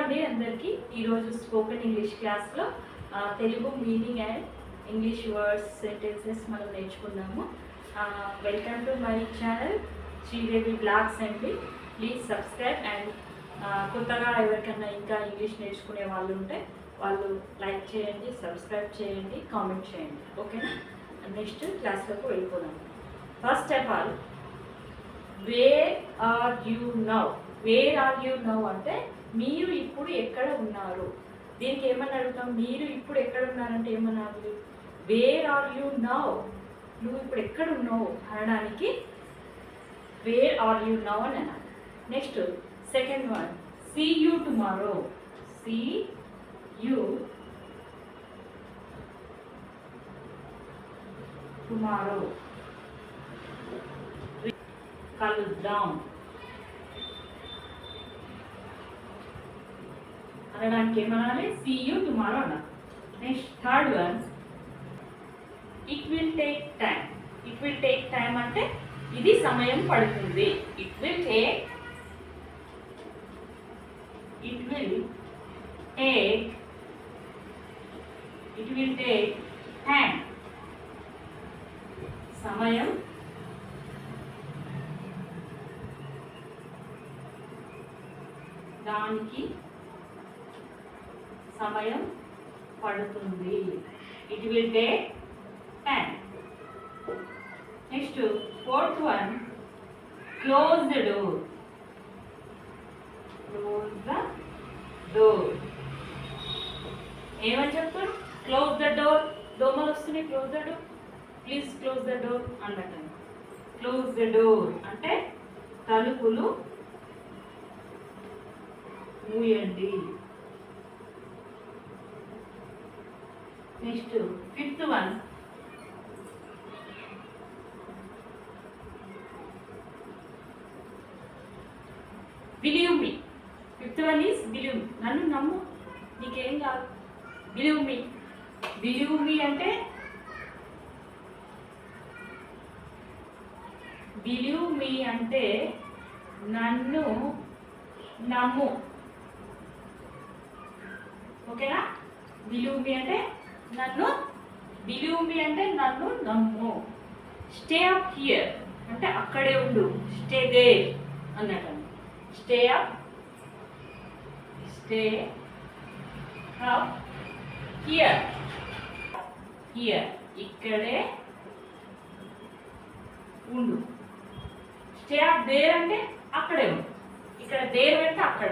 అండి అందరికీ. ఈరోజు స్పోకెన్ ఇంగ్లీష్ క్లాస్లో Telugu meaning and English words sentences మనం నేర్చుకుందాము. Welcome to my channel Sridevi blogs అండి. ప్లీజ్ సబ్స్క్రైబ్ అండ్ కొత్తగా ఎవరికైనా ఇంకా ఇంగ్లీష్ నేర్చుకునే వాళ్ళు ఉంటే వాళ్ళు లైక్ చేయండి, సబ్స్క్రైబ్ చేయండి, కామెంట్ చేయండి. ఓకేనా? నెక్స్ట్ క్లాస్లోకి వెళ్ళిపోదాం. First of all, where are you now? Where are you now అంటే మీరు ఇప్పుడు ఎక్కడ ఉన్నారు. దీనికి ఏమని అడుగుతాం? మీరు ఇప్పుడు ఎక్కడ ఉన్నారంటే ఏమనాలి? వేర్ ఆర్ యూ నౌ, నువ్వు ఇప్పుడు ఎక్కడ ఉన్నావు అనడానికి వేర్ ఆర్ యూ నౌ అని అనాలి. Next second one, see you tomorrow. See you tomorrow, కలుద్దాం అనడానికి ఏమనాలి? సీ యూ టుమారో అనాలి. Next third one, it will take time. It will take time అంటే ఇది సమయం పడుతుంది. ఇట్ విల్ టేక్ టైం, సమయం దానికి సమయం పడుతుంది. It will take time. Next fourth one, close the door. Close the door ఏమని చెప్తారు? Close the door. దోమలు వస్తున్నాయి, close the door, please close the door అన్నట్టు. క్లోజ్ ద డోర్ అంటే తలుపులు మూయండి. Next fifth one, believe me. Fifth one is believe me. నన్ను నమ్ము, నీకేం కాదు. Believe me. బిలీవ్ మీ అంటే నన్ను నమ్ము. ఓకేనా? బిలీవ్ మీ అంటే నన్ను నమ్ము. స్టే అప్ హియర్ అంటే అక్కడే ఉండు. స్టే దేర్ అన్నట్టు. Stay up here. ఇక్కడే ఉండు. స్టే అప్ దేర్ అంటే అక్కడే ఉండు. ఇక్కడ దేర్ అంటే అక్కడ,